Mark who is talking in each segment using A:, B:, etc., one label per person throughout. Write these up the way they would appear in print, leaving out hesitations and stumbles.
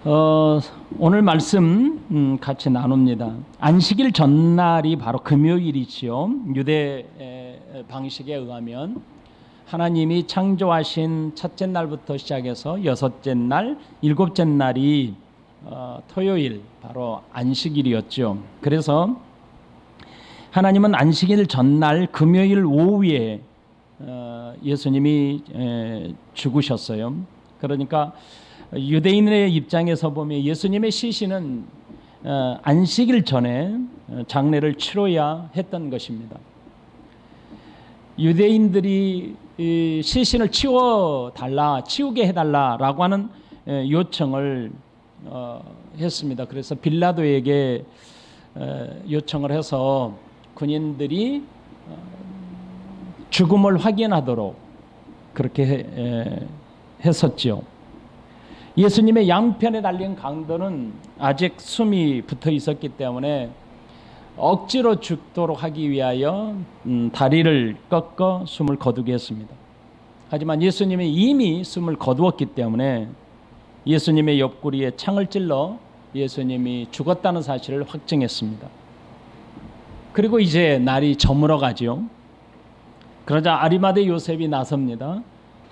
A: 어, 오늘 말씀 같이 나눕니다. 안식일 전날이 바로 금요일이지요. 유대 방식에 의하면 하나님이 창조하신 첫째 날부터 시작해서 여섯째 날, 일곱째 날이 토요일, 바로 안식일이었죠. 그래서 하나님은 안식일 전날 금요일 오후에 예수님이 죽으셨어요. 그러니까 유대인의 입장에서 보면 예수님의 시신은 안식일 전에 장례를 치러야 했던 것입니다. 유대인들이 시신을 치우게 해달라라고 하는 요청을 했습니다. 그래서 빌라도에게 요청을 해서 군인들이 죽음을 확인하도록 그렇게 했었죠. 예수님의 양편에 달린 강도는 아직 숨이 붙어 있었기 때문에 억지로 죽도록 하기 위하여 다리를 꺾어 숨을 거두게 했습니다. 하지만 예수님이 이미 숨을 거두었기 때문에 예수님의 옆구리에 창을 찔러 예수님이 죽었다는 사실을 확증했습니다. 그리고 이제 날이 저물어 가죠. 그러자 아리마대 요셉이 나섭니다.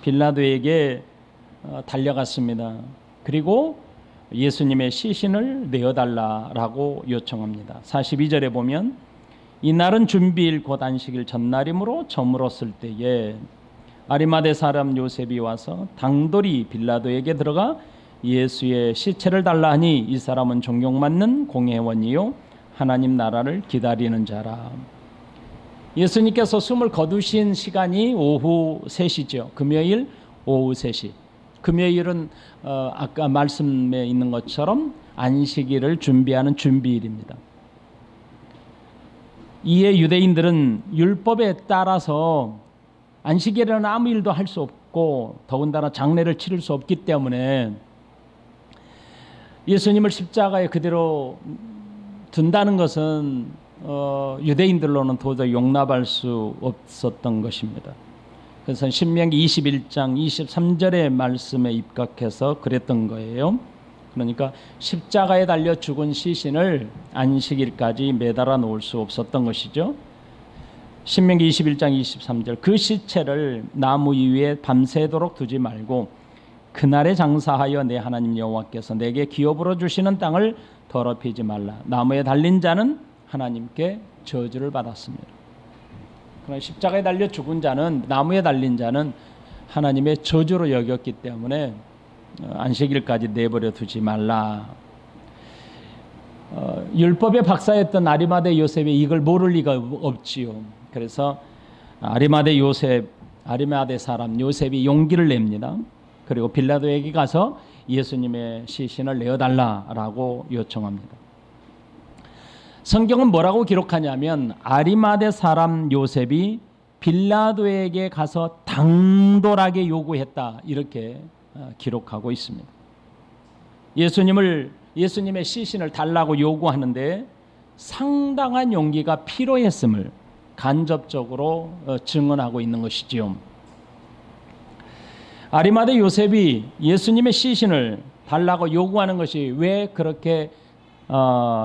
A: 빌라도에게 달려갔습니다. 그리고 예수님의 시신을 내어달라라고 요청합니다. 42절에 보면 이날은 준비일 곧 안식일 전날이므로 저물었을 때에 아리마대 사람 요셉이 와서 당돌이 빌라도에게 들어가 예수의 시체를 달라 하니 이 사람은 존경받는 공회원이요 하나님 나라를 기다리는 자라. 예수님께서 숨을 거두신 시간이 오후 3시죠. 금요일 오후 3시. 금요일은 아까 말씀에 있는 것처럼 안식일을 준비하는 준비일입니다. 이에 유대인들은 율법에 따라서 안식일에는 아무 일도 할 수 없고 더군다나 장례를 치를 수 없기 때문에 예수님을 십자가에 그대로 둔다는 것은 유대인들로는 도저히 용납할 수 없었던 것입니다. 그래서 신명기 21장 23절의 말씀에 입각해서 그랬던 거예요. 그러니까 십자가에 달려 죽은 시신을 안식일까지 매달아 놓을 수 없었던 것이죠. 신명기 21장 23절 그 시체를 나무 위에 밤새도록 두지 말고 그날에 장사하여 내 하나님 여호와께서 내게 기업으로 주시는 땅을 더럽히지 말라. 나무에 달린 자는 하나님께 저주를 받았습니다. 그러나 십자가에 달려 죽은 자는, 나무에 달린 자는 하나님의 저주로 여겼기 때문에 안식일까지 내버려 두지 말라. 율법의 박사였던 아리마대 요셉이 이걸 모를 리가 없지요. 그래서 아리마대 사람 요셉이 용기를 냅니다. 그리고 빌라도에게 가서 예수님의 시신을 내어달라라고 요청합니다. 성경은 뭐라고 기록하냐면 아리마대 사람 요셉이 빌라도에게 가서 당돌하게 요구했다 이렇게 기록하고 있습니다. 예수님의 시신을 달라고 요구하는데 상당한 용기가 필요했음을 간접적으로 증언하고 있는 것이지요. 아리마대 요셉이 예수님의 시신을 달라고 요구하는 것이 왜 그렇게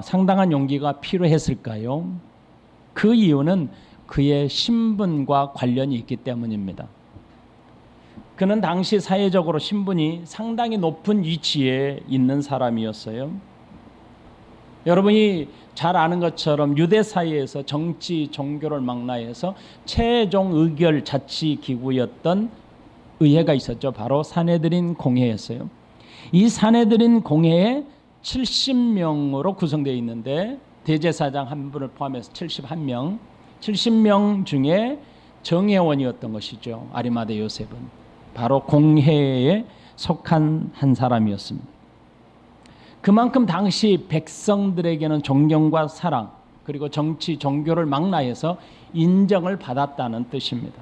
A: 상당한 용기가 필요했을까요? 그 이유는 그의 신분과 관련이 있기 때문입니다. 그는 당시 사회적으로 신분이 상당히 높은 위치에 있는 사람이었어요. 여러분이 잘 아는 것처럼 유대 사회에서 정치, 종교를 망라해서 최종 의결 자치 기구였던 의회가 있었죠. 바로 산헤드린 공회였어요. 이 산헤드린 공회에 70명으로 구성되어 있는데 대제사장 한 분을 포함해서 71명, 70명 중에 정회원이었던 것이죠. 아리마대 요셉은 바로 공회에 속한 한 사람이었습니다. 그만큼 당시 백성들에게는 존경과 사랑 그리고 정치, 종교를 망라해서 인정을 받았다는 뜻입니다.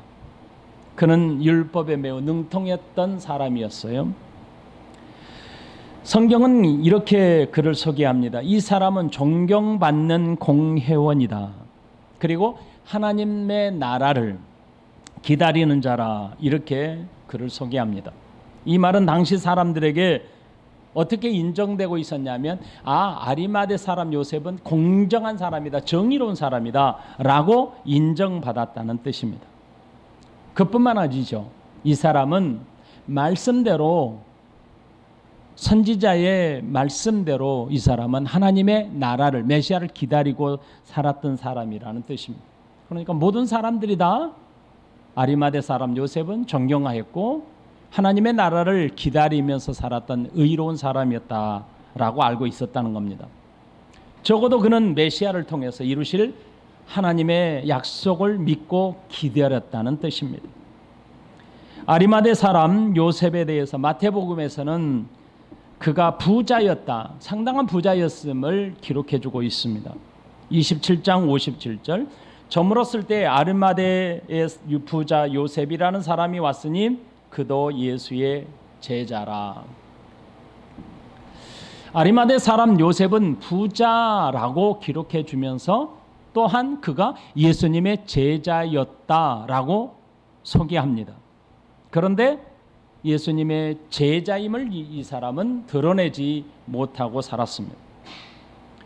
A: 그는 율법에 매우 능통했던 사람이었어요. 성경은 이렇게 그를 소개합니다. 이 사람은 존경받는 공회원이다. 그리고 하나님의 나라를 기다리는 자라 이렇게 그를 소개합니다. 이 말은 당시 사람들에게 어떻게 인정되고 있었냐면 아리마대 사람 요셉은 공정한 사람이다, 정의로운 사람이다 라고 인정받았다는 뜻입니다. 그뿐만 아니죠. 이 사람은 말씀대로, 선지자의 말씀대로 이 사람은 하나님의 나라를, 메시아를 기다리고 살았던 사람이라는 뜻입니다. 그러니까 모든 사람들이 다 아리마대 사람 요셉은 존경하였고 하나님의 나라를 기다리면서 살았던 의로운 사람이었다라고 알고 있었다는 겁니다. 적어도 그는 메시아를 통해서 이루실 하나님의 약속을 믿고 기다렸다는 뜻입니다. 아리마대 사람 요셉에 대해서 마태복음에서는 그가 부자였다, 상당한 부자였음을 기록해주고 있습니다. 27장 57절, 저물었을 때 아리마대의 부자 요셉이라는 사람이 왔으니 그도 예수의 제자라. 아리마대 사람 요셉은 부자라고 기록해 주면서 또한 그가 예수님의 제자였다라고 소개합니다. 그런데 예수님의 제자임을 이 사람은 드러내지 못하고 살았습니다.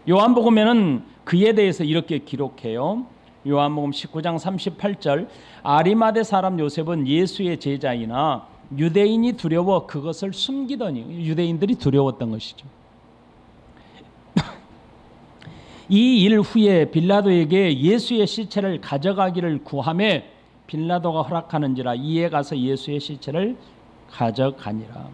A: 요한복음에는 그에 대해서 이렇게 기록해요. 요한복음 19장 38절, 아리마대 사람 요셉은 예수의 제자이나 유대인이 두려워 그것을 숨기더니, 유대인들이 두려웠던 것이죠. 이 일 후에 빌라도에게 예수의 시체를 가져가기를 구하며 빌라도가 허락하는지라 이에 가서 예수의 시체를 가져가니라.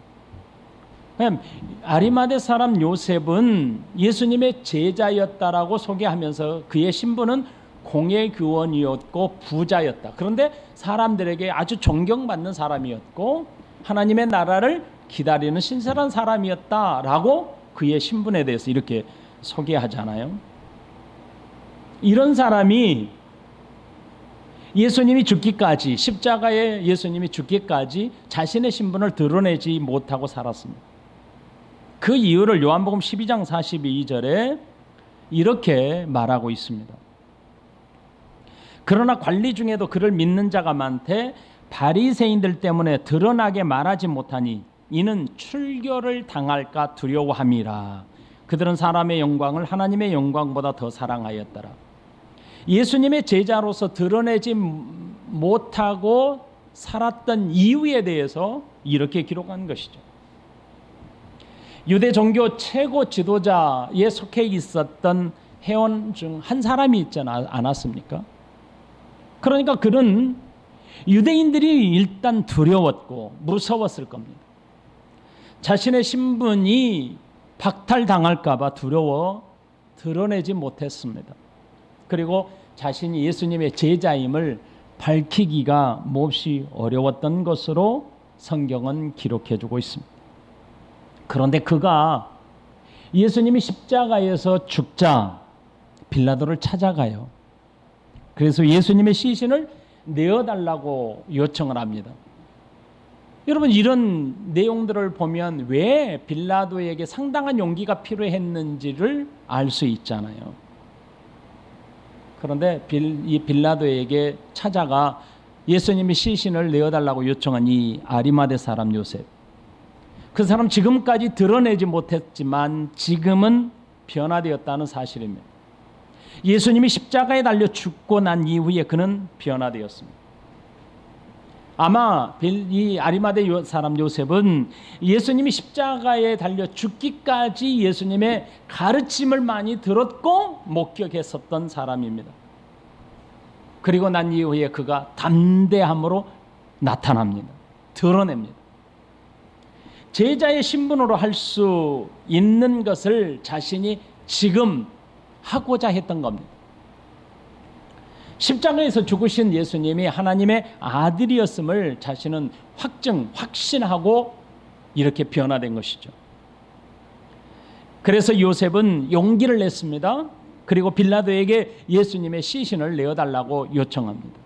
A: 아리마대 사람 요셉은 예수님의 제자였다라고 소개하면서 그의 신분은 공회교원이었고 부자였다. 그런데 사람들에게 아주 존경받는 사람이었고 하나님의 나라를 기다리는 신실한 사람이었다라고 그의 신분에 대해서 이렇게 소개하잖아요. 이런 사람이 예수님이 죽기까지, 십자가에 예수님이 죽기까지 자신의 신분을 드러내지 못하고 살았습니다. 그 이유를 요한복음 12장 42절에 이렇게 말하고 있습니다. 그러나 관리 중에도 그를 믿는 자가 많되 바리새인들 때문에 드러나게 말하지 못하니 이는 출교를 당할까 두려워함이라. 그들은 사람의 영광을 하나님의 영광보다 더 사랑하였더라. 예수님의 제자로서 드러내지 못하고 살았던 이유에 대해서 이렇게 기록한 것이죠. 유대 종교 최고 지도자에 속해 있었던 회원 중 한 사람이 있지 않았습니까? 그러니까 그는 유대인들이 일단 두려웠고 무서웠을 겁니다. 자신의 신분이 박탈당할까 봐 두려워 드러내지 못했습니다. 그리고 자신이 예수님의 제자임을 밝히기가 몹시 어려웠던 것으로 성경은 기록해주고 있습니다. 그런데 그가 예수님이 십자가에서 죽자 빌라도를 찾아가요. 그래서 예수님의 시신을 내어달라고 요청을 합니다. 여러분, 이런 내용들을 보면 왜 빌라도에게 상당한 용기가 필요했는지를 알 수 있잖아요. 그런데 이 빌라도에게 찾아가 예수님이 시신을 내어달라고 요청한 이 아리마대 사람 요셉, 그 사람 지금까지 드러내지 못했지만 지금은 변화되었다는 사실입니다. 예수님이 십자가에 달려 죽고 난 이후에 그는 변화되었습니다. 아마 이 아리마대 사람 요셉은 예수님이 십자가에 달려 죽기까지 예수님의 가르침을 많이 들었고 목격했었던 사람입니다. 그리고 난 이후에 그가 담대함으로 나타납니다. 드러냅니다. 제자의 신분으로 할 수 있는 것을 자신이 지금 하고자 했던 겁니다. 십자가에서 죽으신 예수님이 하나님의 아들이었음을 자신은 확신하고 이렇게 변화된 것이죠. 그래서 요셉은 용기를 냈습니다. 그리고 빌라도에게 예수님의 시신을 내어달라고 요청합니다.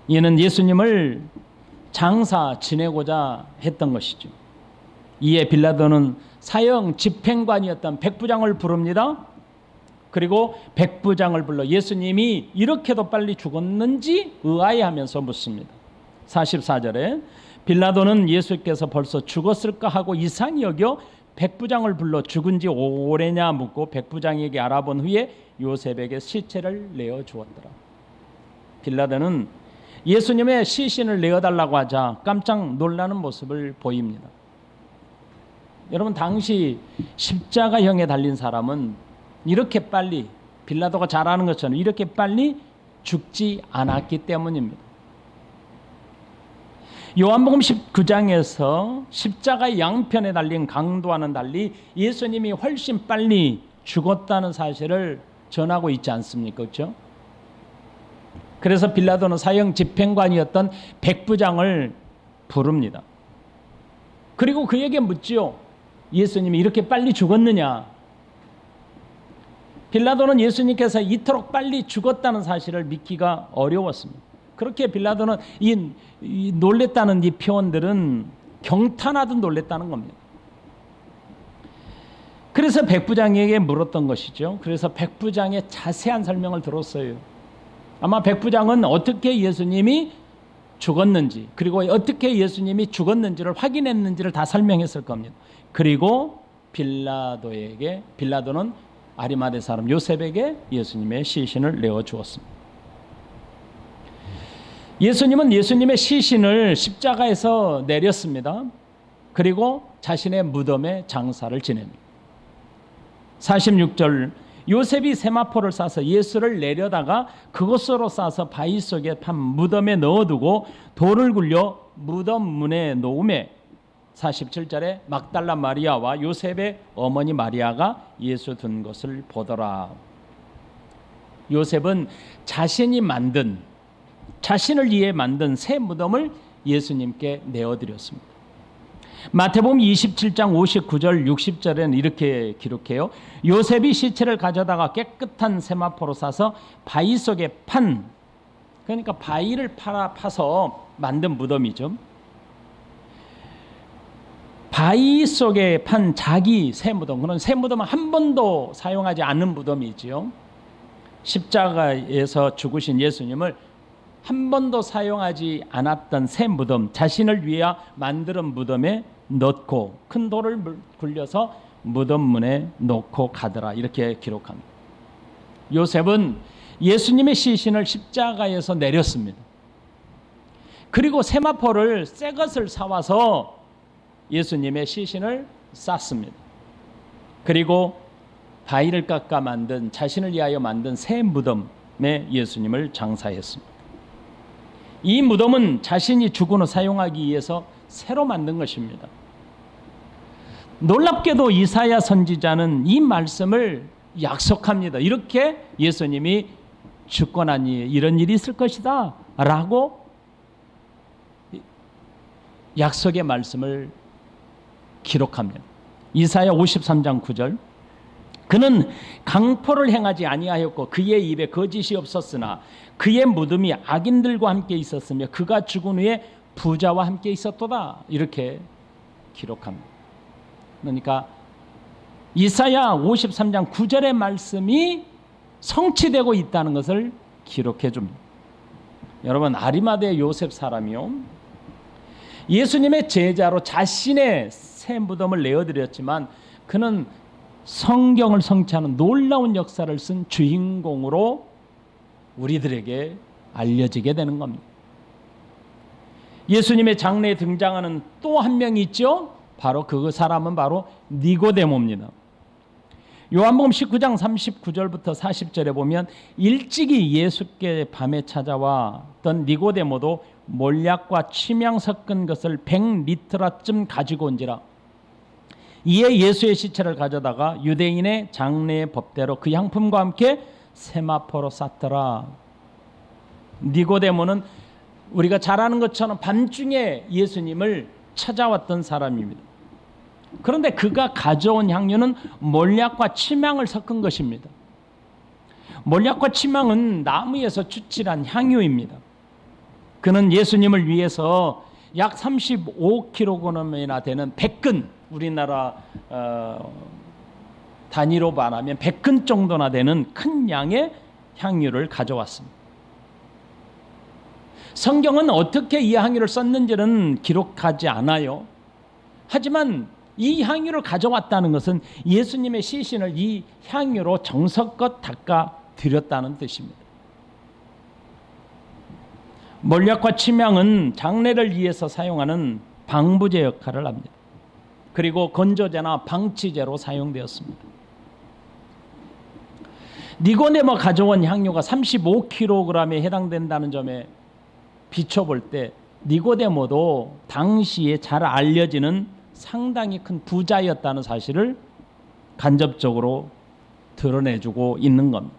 A: 이는 예수님을 장사 지내고자 했던 것이죠. 이에 빌라도는 사형 집행관이었던 백부장을 부릅니다. 그리고 백부장을 불러 예수님이 이렇게도 빨리 죽었는지 의아해하면서 묻습니다. 44절에 빌라도는 예수께서 벌써 죽었을까 하고 이상히 여겨 백부장을 불러 죽은 지 오래냐 묻고 백부장에게 알아본 후에 요셉에게 시체를 내어 주었더라. 빌라도는 예수님의 시신을 내어달라고 하자 깜짝 놀라는 모습을 보입니다. 여러분, 당시 십자가형에 달린 사람은 이렇게 빨리, 빌라도가 잘 아는 것처럼 이렇게 빨리 죽지 않았기 때문입니다. 요한복음 19장에서 십자가의 양편에 달린 강도와는 달리 예수님이 훨씬 빨리 죽었다는 사실을 전하고 있지 않습니까? 그렇죠? 그래서 빌라도는 사형 집행관이었던 백부장을 부릅니다. 그리고 그에게 묻지요. 예수님이 이렇게 빨리 죽었느냐? 빌라도는 예수님께서 이토록 빨리 죽었다는 사실을 믿기가 어려웠습니다. 그렇게 빌라도는 이 놀랬다는 이 표현들은 경탄하듯 놀랬다는 겁니다. 그래서 백부장에게 물었던 것이죠. 그래서 백부장의 자세한 설명을 들었어요. 아마 백부장은 어떻게 예수님이 죽었는지, 그리고 어떻게 예수님이 죽었는지를 확인했는지를 다 설명했을 겁니다. 그리고 빌라도는 아리마대 사람 요셉에게 예수님의 시신을 내어 주었습니다. 예수님은 예수님의 시신을 십자가에서 내렸습니다. 그리고 자신의 무덤에 장사를 지냅니다. 46절, 요셉이 세마포를 싸서 예수를 내려다가 그것으로 싸서 바위 속에 판 무덤에 넣어두고 돌을 굴려 무덤 문에 놓음에 47절에 막달라 마리아와 요셉의 어머니 마리아가 예수 둔 것을 보더라. 요셉은 자신을 위해 만든 새 무덤을 예수님께 내어드렸습니다. 마태복음 27장 59절 60절에는 이렇게 기록해요. 요셉이 시체를 가져다가 깨끗한 세마포로 싸서 바위 속에 그러니까 바위를 파서 만든 무덤이죠. 바위 속에 판 자기 새 무덤, 그런 새 무덤은 한 번도 사용하지 않는 무덤이지요. 십자가에서 죽으신 예수님을 한 번도 사용하지 않았던 새 무덤, 자신을 위해 만든 무덤에 넣고 큰 돌을 굴려서 무덤 문에 놓고 가더라, 이렇게 기록합니다. 요셉은 예수님의 시신을 십자가에서 내렸습니다. 그리고 세마포를 새 것을 사와서 예수님의 시신을 쌌습니다. 그리고 바위를 깎아 만든, 자신을 위하여 만든 새 무덤에 예수님을 장사했습니다. 이 무덤은 자신이 죽은 후 사용하기 위해서 새로 만든 것입니다. 놀랍게도 이사야 선지자는 이 말씀을 약속합니다. 이렇게 예수님이 죽고 나니 이런 일이 있을 것이다 라고 약속의 말씀을 기록합니다. 이사야 53장 9절, 그는 강포를 행하지 아니하였고 그의 입에 거짓이 없었으나 그의 무덤이 악인들과 함께 있었으며 그가 죽은 후에 부자와 함께 있었도다, 이렇게 기록합니다. 그러니까 이사야 53장 9절의 말씀이 성취되고 있다는 것을 기록해 줍니다. 여러분, 아리마대 요셉 사람이요, 예수님의 제자로 자신의 새 무덤을 내어드렸지만 그는 성경을 성취하는 놀라운 역사를 쓴 주인공으로 우리들에게 알려지게 되는 겁니다. 예수님의 장래에 등장하는 또 한 명이 있죠. 바로 그 사람은 바로 니고데모입니다. 요한복음 19장 39절부터 40절에 보면 일찍이 예수께 밤에 찾아왔던 니고데모도 몰약과 침향 섞은 것을 100리터라쯤 가지고 온지라. 이에 예수의 시체를 가져다가 유대인의 장례의 법대로 그 향품과 함께 세마포로 쌌더라. 니고데모는 우리가 잘 아는 것처럼 밤중에 예수님을 찾아왔던 사람입니다. 그런데 그가 가져온 향료는 몰약과 침향을 섞은 것입니다. 몰약과 침향은 나무에서 추출한 향유입니다. 그는 예수님을 위해서 약 35kg이나 되는 100근, 우리나라 단위로 말하면 100근 정도나 되는 큰 양의 향유를 가져왔습니다. 성경은 어떻게 이 향유를 썼는지는 기록하지 않아요. 하지만 이 향유를 가져왔다는 것은 예수님의 시신을 이 향유로 정성껏 닦아 드렸다는 뜻입니다. 몰약과 침향은 장례를 위해서 사용하는 방부제 역할을 합니다. 그리고 건조제나 방치제로 사용되었습니다. 니고데모 가져온 향유가 35kg에 해당된다는 점에 비춰볼 때 니고데모도 당시에 잘 알려지는 상당히 큰 부자였다는 사실을 간접적으로 드러내주고 있는 겁니다.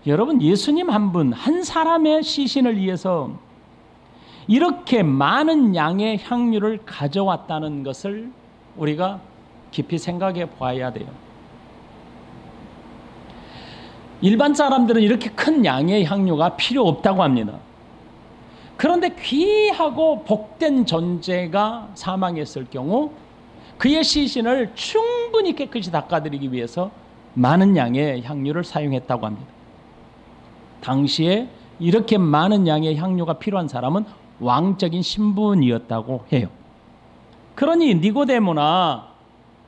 A: 여러분, 예수님 한 분, 한 사람의 시신을 위해서 이렇게 많은 양의 향유를 가져왔다는 것을 우리가 깊이 생각해 봐야 돼요. 일반 사람들은 이렇게 큰 양의 향유가 필요 없다고 합니다. 그런데 귀하고 복된 존재가 사망했을 경우 그의 시신을 충분히 깨끗이 닦아드리기 위해서 많은 양의 향유를 사용했다고 합니다. 당시에 이렇게 많은 양의 향유가 필요한 사람은 왕적인 신분이었다고 해요. 그러니 니고데모나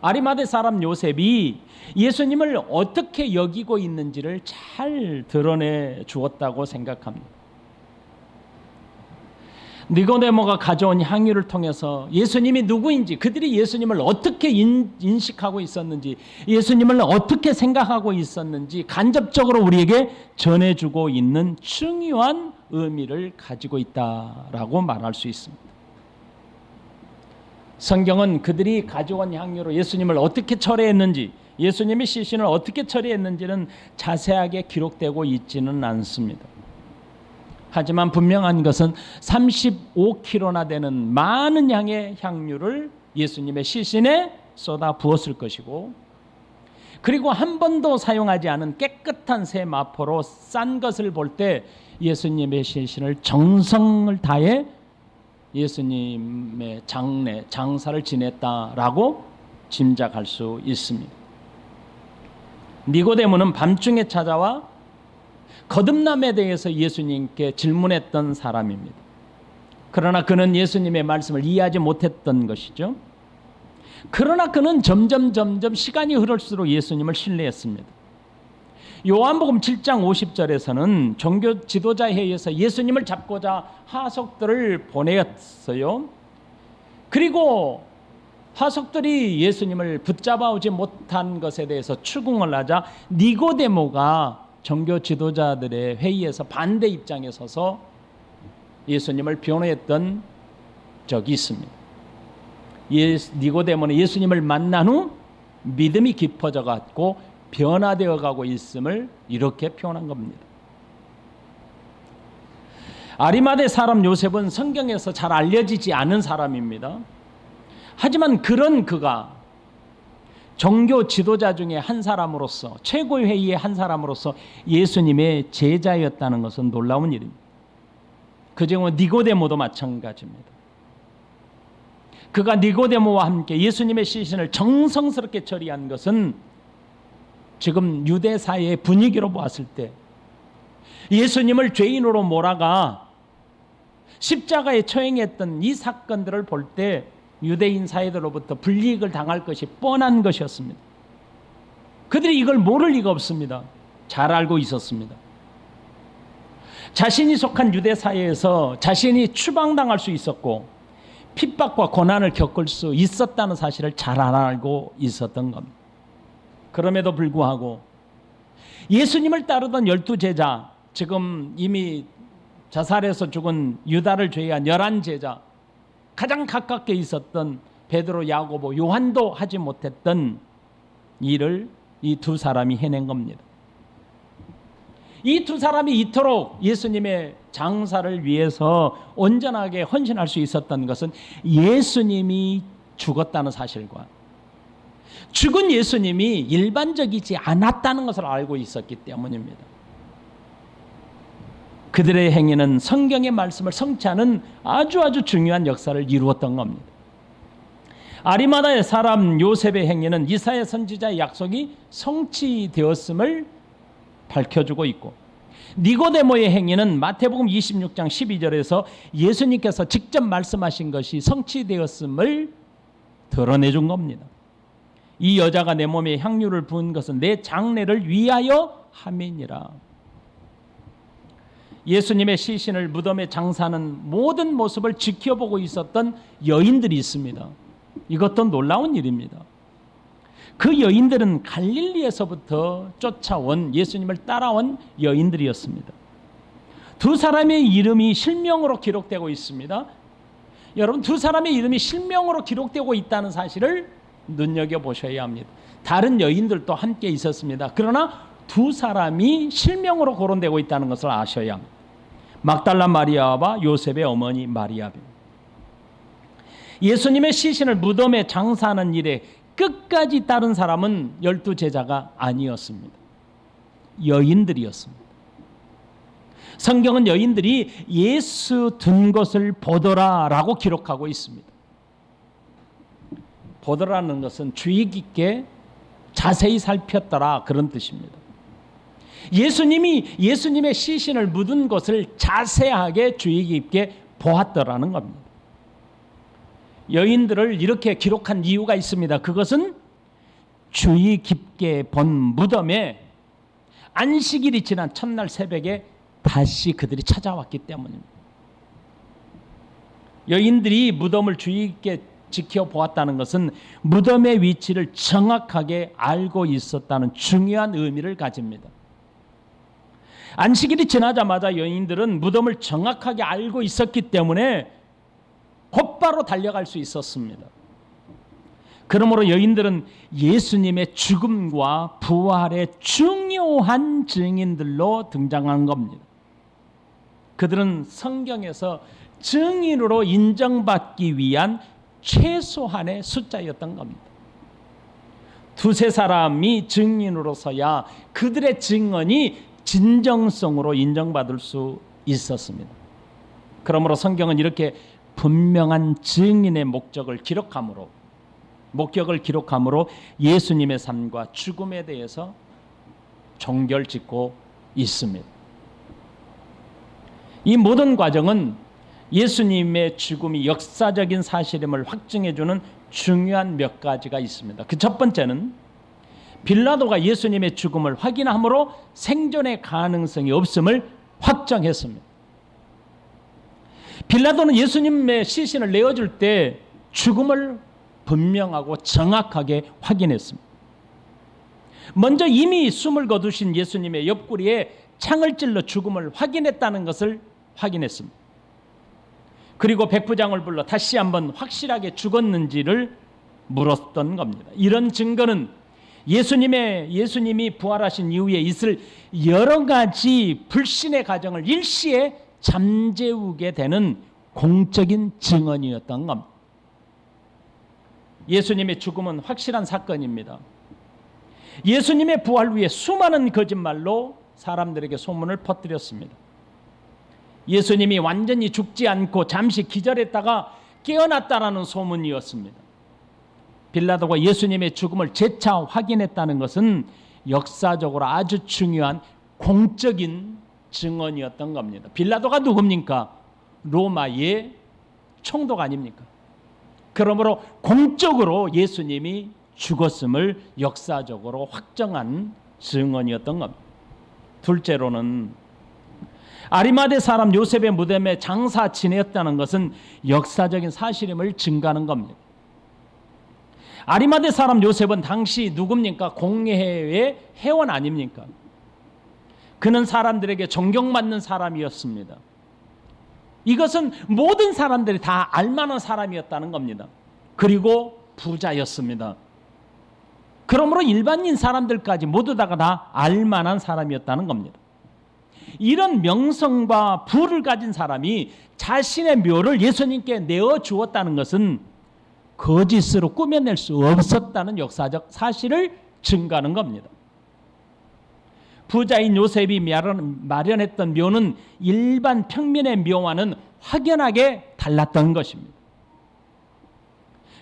A: 아리마대 사람 요셉이 예수님을 어떻게 여기고 있는지를 잘 드러내 주었다고 생각합니다. 니고데모가 가져온 향유를 통해서 예수님이 누구인지, 그들이 예수님을 어떻게 인식하고 있었는지, 예수님을 어떻게 생각하고 있었는지 간접적으로 우리에게 전해주고 있는 중요한 의미를 가지고 있다라고 말할 수 있습니다. 성경은 그들이 가져온 향유로 예수님을 어떻게 처리했는지, 예수님의 시신을 어떻게 처리했는지는 자세하게 기록되고 있지는 않습니다. 하지만 분명한 것은 35kg나 되는 많은 양의 향유를 예수님의 시신에 쏟아 부었을 것이고, 그리고 한 번도 사용하지 않은 깨끗한 새 마포로 싼 것을 볼 때 예수님의 시신을 정성을 다해 예수님의 장사를 지냈다라고 짐작할 수 있습니다. 니고데모는 밤중에 찾아와 거듭남에 대해서 예수님께 질문했던 사람입니다. 그러나 그는 예수님의 말씀을 이해하지 못했던 것이죠. 그러나 그는 점점 시간이 흐를수록 예수님을 신뢰했습니다. 요한복음 7장 50절에서는 종교 지도자에 의해서 예수님을 잡고자 하석들을 보내었어요. 그리고 하석들이 예수님을 붙잡아오지 못한 것에 대해서 추궁을 하자 니고데모가 종교 지도자들의 회의에서 반대 입장에 서서 예수님을 변호했던 적이 있습니다. 니고데모는 예수님을 만난 후 믿음이 깊어져 갔고 변화되어 가고 있음을 이렇게 표현한 겁니다. 아리마대 사람 요셉은 성경에서 잘 알려지지 않은 사람입니다. 하지만 그런 그가 종교 지도자 중에 한 사람으로서, 최고의 회의의 한 사람으로서 예수님의 제자였다는 것은 놀라운 일입니다. 그 경우 니고데모도 마찬가지입니다. 그가 니고데모와 함께 예수님의 시신을 정성스럽게 처리한 것은 지금 유대 사회의 분위기로 보았을 때 예수님을 죄인으로 몰아가 십자가에 처형했던 이 사건들을 볼 때 유대인 사회들로부터 불이익을 당할 것이 뻔한 것이었습니다. 그들이 이걸 모를 리가 없습니다. 잘 알고 있었습니다. 자신이 속한 유대 사회에서 자신이 추방당할 수 있었고 핍박과 고난을 겪을 수 있었다는 사실을 잘 알고 있었던 겁니다. 그럼에도 불구하고 예수님을 따르던 12제자, 지금 이미 자살해서 죽은 유다를 제외한 11제자, 가장 가깝게 있었던 베드로, 야고보, 요한도 하지 못했던 일을 이 두 사람이 해낸 겁니다. 이 두 사람이 이토록 예수님의 장사를 위해서 온전하게 헌신할 수 있었던 것은 예수님이 죽었다는 사실과 죽은 예수님이 일반적이지 않았다는 것을 알고 있었기 때문입니다. 그들의 행위는 성경의 말씀을 성취하는 아주 중요한 역사를 이루었던 겁니다. 아리마다의 사람 요셉의 행위는 이사야 선지자의 약속이 성취되었음을 밝혀주고 있고, 니고데모의 행위는 마태복음 26장 12절에서 예수님께서 직접 말씀하신 것이 성취되었음을 드러내준 겁니다. 이 여자가 내 몸에 향유를 부은 것은 내 장례를 위하여 함이니라. 예수님의 시신을 무덤에 장사하는 모든 모습을 지켜보고 있었던 여인들이 있습니다. 이것도 놀라운 일입니다. 그 여인들은 갈릴리에서부터 쫓아온 예수님을 따라온 여인들이었습니다. 두 사람의 이름이 실명으로 기록되고 있습니다. 여러분, 두 사람의 이름이 실명으로 기록되고 있다는 사실을 눈여겨보셔야 합니다. 다른 여인들도 함께 있었습니다. 그러나 두 사람이 실명으로 거론되고 있다는 것을 아셔야 합니다. 막달라 마리아와 요셉의 어머니 마리아입니다. 예수님의 시신을 무덤에 장사하는 일에 끝까지 따른 사람은 12제자가 아니었습니다. 여인들이었습니다. 성경은 여인들이 예수 든 것을 보더라라고 기록하고 있습니다. 보더라는 것은 주의 깊게 자세히 살폈더라, 그런 뜻입니다. 예수님의 시신을 묻은 것을 자세하게 주의 깊게 보았더라는 겁니다. 여인들을 이렇게 기록한 이유가 있습니다. 그것은 주의 깊게 본 무덤에 안식일이 지난 첫날 새벽에 다시 그들이 찾아왔기 때문입니다. 여인들이 무덤을 주의 깊게 지켜보았다는 것은 무덤의 위치를 정확하게 알고 있었다는 중요한 의미를 가집니다. 안식일이 지나자마자 여인들은 무덤을 정확하게 알고 있었기 때문에 곧바로 달려갈 수 있었습니다. 그러므로 여인들은 예수님의 죽음과 부활의 중요한 증인들로 등장한 겁니다. 그들은 성경에서 증인으로 인정받기 위한 최소한의 숫자였던 겁니다. 두세 사람이 증인으로서야 그들의 증언이 진정성으로 인정받을 수 있었습니다. 그러므로 성경은 이렇게 분명한 증인의 목적을 기록함으로 예수님의 삶과 죽음에 대해서 종결짓고 있습니다. 이 모든 과정은 예수님의 죽음이 역사적인 사실임을 확증해주는 중요한 몇 가지가 있습니다. 그 첫 번째는 빌라도가 예수님의 죽음을 확인함으로 생존의 가능성이 없음을 확정했습니다. 빌라도는 예수님의 시신을 내어줄 때 죽음을 분명하고 정확하게 확인했습니다. 먼저 이미 숨을 거두신 예수님의 옆구리에 창을 찔러 죽음을 확인했다는 것을 확인했습니다. 그리고 백부장을 불러 다시 한번 확실하게 죽었는지를 물었던 겁니다. 이런 증거는 예수님이 부활하신 이후에 있을 여러 가지 불신의 가정을 일시에 잠재우게 되는 공적인 증언이었던 겁니다. 예수님의 죽음은 확실한 사건입니다. 예수님의 부활 위에 수많은 거짓말로 사람들에게 소문을 퍼뜨렸습니다. 예수님이 완전히 죽지 않고 잠시 기절했다가 깨어났다라는 소문이었습니다. 빌라도가 예수님의 죽음을 재차 확인했다는 것은 역사적으로 아주 중요한 공적인 증언이었던 겁니다. 빌라도가 누굽니까? 로마의 총독 아닙니까? 그러므로 공적으로 예수님이 죽었음을 역사적으로 확정한 증언이었던 겁니다. 둘째로는 아리마대 사람 요셉의 무덤에 장사 지냈다는 것은 역사적인 사실임을 증거하는 겁니다. 아리마대 사람 요셉은 당시 누굽니까? 공회의 회원 아닙니까? 그는 사람들에게 존경받는 사람이었습니다. 이것은 모든 사람들이 다 알만한 사람이었다는 겁니다. 그리고 부자였습니다. 그러므로 일반인 사람들까지 모두 다 알만한 사람이었다는 겁니다. 이런 명성과 부를 가진 사람이 자신의 묘를 예수님께 내어주었다는 것은 거짓으로 꾸며낼 수 없었다는 역사적 사실을 증거하는 겁니다. 부자인 요셉이 마련했던 묘는 일반 평민의 묘와는 확연하게 달랐던 것입니다.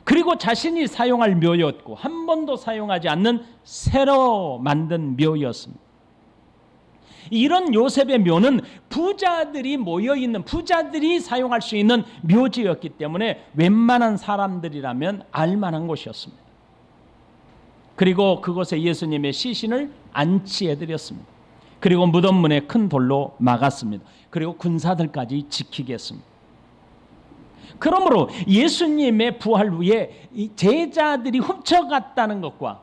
A: 그리고 자신이 사용할 묘였고 한 번도 사용하지 않는 새로 만든 묘였습니다. 이런 요셉의 묘는 부자들이 모여있는, 부자들이 사용할 수 있는 묘지였기 때문에 웬만한 사람들이라면 알만한 곳이었습니다. 그리고 그곳에 예수님의 시신을 안치해드렸습니다. 그리고 무덤 문에 큰 돌로 막았습니다. 그리고 군사들까지 지키게 했습니다. 그러므로 예수님의 부활 후에 제자들이 훔쳐갔다는 것과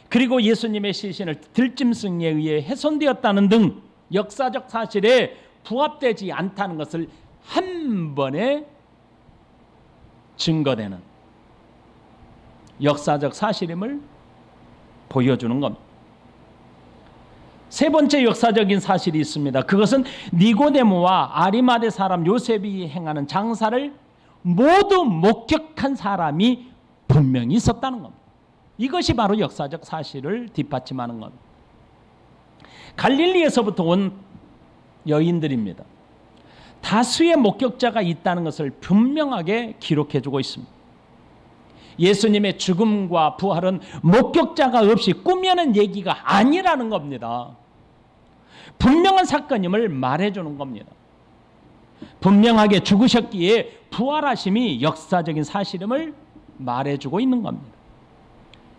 A: 그리고 예수님의 시신을 들짐승에 의해 훼손되었다는 등 역사적 사실에 부합되지 않다는 것을 한 번에 증거되는 역사적 사실임을 보여주는 겁니다. 세 번째 역사적인 사실이 있습니다. 그것은 니고데모와 아리마대 사람 요셉이 행하는 장사를 모두 목격한 사람이 분명히 있었다는 겁니다. 이것이 바로 역사적 사실을 뒷받침하는 겁니다. 갈릴리에서부터 온 여인들입니다. 다수의 목격자가 있다는 것을 분명하게 기록해주고 있습니다. 예수님의 죽음과 부활은 목격자가 없이 꾸며낸 얘기가 아니라는 겁니다. 분명한 사건임을 말해주는 겁니다. 분명하게 죽으셨기에 부활하심이 역사적인 사실임을 말해주고 있는 겁니다.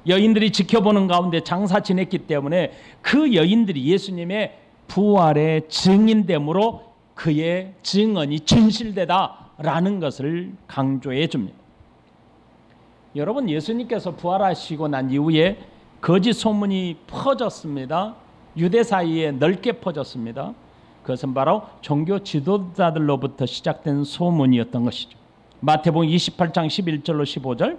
A: 여인들이 지켜보는 가운데 장사 지냈기 때문에 그 여인들이 예수님의 부활의 증인됨으로 그의 증언이 진실되다라는 것을 강조해 줍니다. 여러분, 예수님께서 부활하시고 난 이후에 거짓 소문이 퍼졌습니다. 유대 사이에 넓게 퍼졌습니다. 그것은 바로 종교 지도자들로부터 시작된 소문이었던 것이죠. 마태복음 28장 11절로 15절,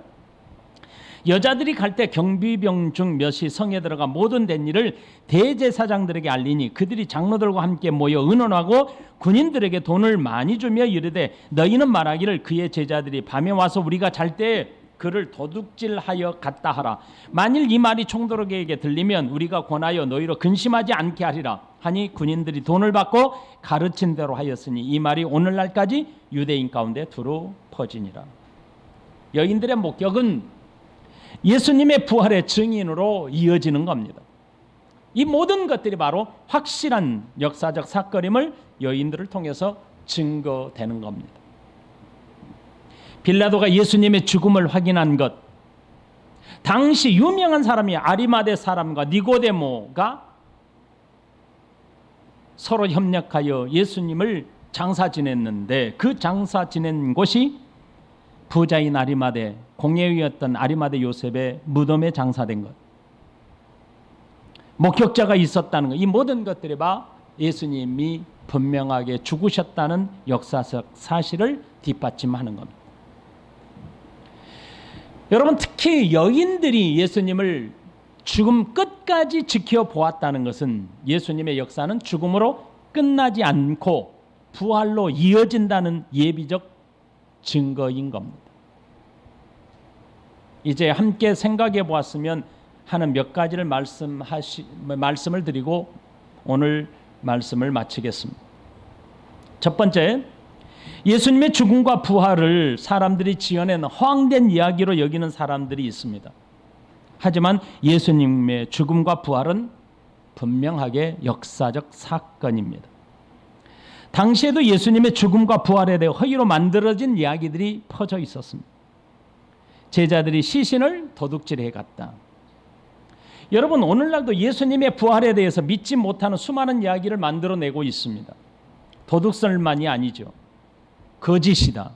A: 여자들이 갈 때 경비병 중 몇이 성에 들어가 모든 된 일을 대제사장들에게 알리니 그들이 장로들과 함께 모여 의논하고 군인들에게 돈을 많이 주며 이르되 너희는 말하기를 그의 제자들이 밤에 와서 우리가 잘 때 그를 도둑질하여 갔다 하라. 만일 이 말이 총독에게 들리면 우리가 권하여 너희로 근심하지 않게 하리라 하니 군인들이 돈을 받고 가르친 대로 하였으니 이 말이 오늘날까지 유대인 가운데 두루 퍼지니라. 여인들의 목격은 예수님의 부활의 증인으로 이어지는 겁니다. 이 모든 것들이 바로 확실한 역사적 사건임을 여인들을 통해서 증거되는 겁니다. 빌라도가 예수님의 죽음을 확인한 것, 당시 유명한 사람이 아리마대 사람과 니고데모가 서로 협력하여 예수님을 장사 지냈는데 그 장사 지낸 곳이 부자인 아리마대, 공예위였던 아리마대 요셉의 무덤에 장사된 것, 목격자가 있었다는 것, 이 모든 것들이 바 예수님이 분명하게 죽으셨다는 역사적 사실을 뒷받침하는 겁니다. 여러분, 특히 여인들이 예수님을 죽음 끝까지 지켜보았다는 것은 예수님의 역사는 죽음으로 끝나지 않고 부활로 이어진다는 예비적 증거인 겁니다. 이제 함께 생각해 보았으면 하는 몇 가지를 말씀을 드리고 오늘 말씀을 마치겠습니다. 첫 번째, 예수님의 죽음과 부활을 사람들이 지어낸 허황된 이야기로 여기는 사람들이 있습니다. 하지만 예수님의 죽음과 부활은 분명하게 역사적 사건입니다. 당시에도 예수님의 죽음과 부활에 대해 허위로 만들어진 이야기들이 퍼져 있었습니다. 제자들이 시신을 도둑질해 갔다. 여러분, 오늘날도 예수님의 부활에 대해서 믿지 못하는 수많은 이야기를 만들어내고 있습니다. 도둑질만이 아니죠. 거짓이다,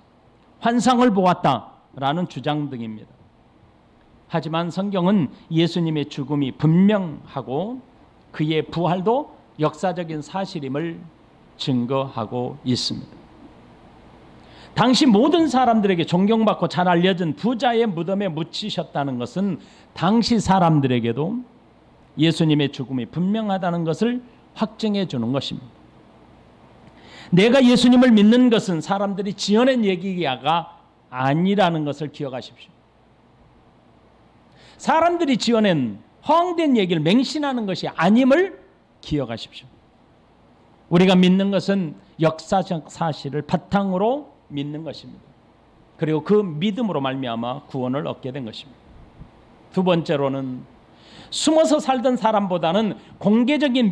A: 환상을 보았다라는 주장 등입니다. 하지만 성경은 예수님의 죽음이 분명하고 그의 부활도 역사적인 사실임을 증거하고 있습니다. 당시 모든 사람들에게 존경받고 잘 알려진 부자의 무덤에 묻히셨다는 것은 당시 사람들에게도 예수님의 죽음이 분명하다는 것을 확증해 주는 것입니다. 내가 예수님을 믿는 것은 사람들이 지어낸 얘기가 아니라는 것을 기억하십시오. 사람들이 지어낸 허황된 얘기를 맹신하는 것이 아님을 기억하십시오. 우리가 믿는 것은 역사적 사실을 바탕으로 믿는 것입니다. 그리고 그 믿음으로 말미암아 구원을 얻게 된 것입니다. 두 번째로는 숨어서 살던 사람보다는 공개적인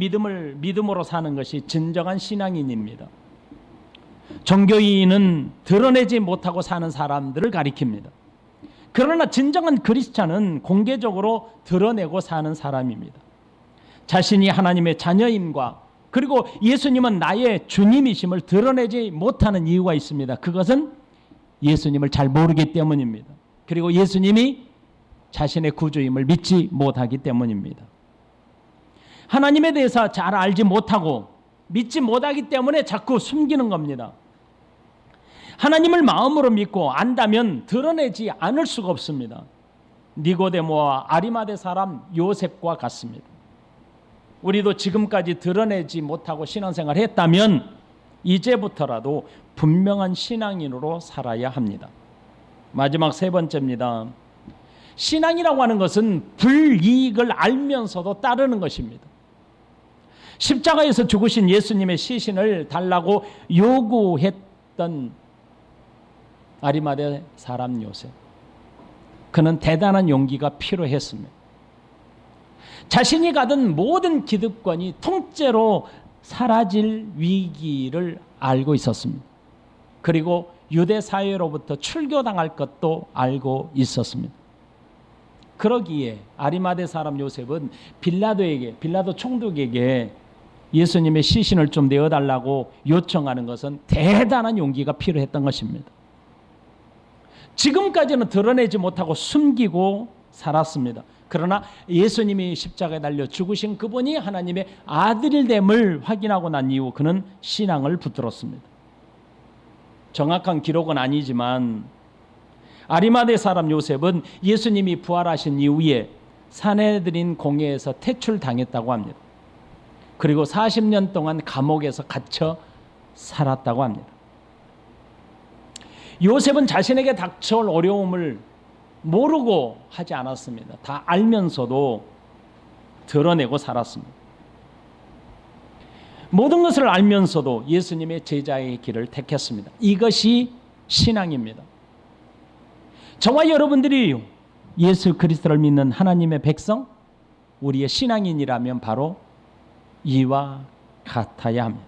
A: 믿음으로 사는 것이 진정한 신앙인입니다. 종교인은 드러내지 못하고 사는 사람들을 가리킵니다. 그러나 진정한 그리스찬은 공개적으로 드러내고 사는 사람입니다. 자신이 하나님의 자녀임과 그리고 예수님은 나의 주님이심을 드러내지 못하는 이유가 있습니다. 그것은 예수님을 잘 모르기 때문입니다. 그리고 예수님이 자신의 구주임을 믿지 못하기 때문입니다. 하나님에 대해서 잘 알지 못하고 믿지 못하기 때문에 자꾸 숨기는 겁니다. 하나님을 마음으로 믿고 안다면 드러내지 않을 수가 없습니다. 니고데모와 아리마대 사람 요셉과 같습니다. 우리도 지금까지 드러내지 못하고 신앙생활을 했다면 이제부터라도 분명한 신앙인으로 살아야 합니다. 마지막 세 번째입니다. 신앙이라고 하는 것은 불이익을 알면서도 따르는 것입니다. 십자가에서 죽으신 예수님의 시신을 달라고 요구했던 아리마대 사람 요셉, 그는 대단한 용기가 필요했습니다. 자신이 가진 모든 기득권이 통째로 사라질 위기를 알고 있었습니다. 그리고 유대 사회로부터 출교당할 것도 알고 있었습니다. 그러기에 아리마대 사람 요셉은 빌라도 총독에게 예수님의 시신을 좀 내어달라고 요청하는 것은 대단한 용기가 필요했던 것입니다. 지금까지는 드러내지 못하고 숨기고 살았습니다. 그러나 예수님이 십자가에 달려 죽으신 그분이 하나님의 아들됨을 확인하고 난 이후 그는 신앙을 붙들었습니다. 정확한 기록은 아니지만 아리마대 사람 요셉은 예수님이 부활하신 이후에 산헤드린 공회에서 퇴출당했다고 합니다. 그리고 40년 동안 감옥에서 갇혀 살았다고 합니다. 요셉은 자신에게 닥쳐올 어려움을 모르고 하지 않았습니다. 다 알면서도 드러내고 살았습니다. 모든 것을 알면서도 예수님의 제자의 길을 택했습니다. 이것이 신앙입니다. 저와 여러분들이 예수 그리스도를 믿는 하나님의 백성, 우리의 신앙인이라면 바로 이와 같아야 합니다.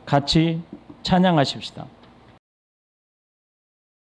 A: 같이 찬양하십시다.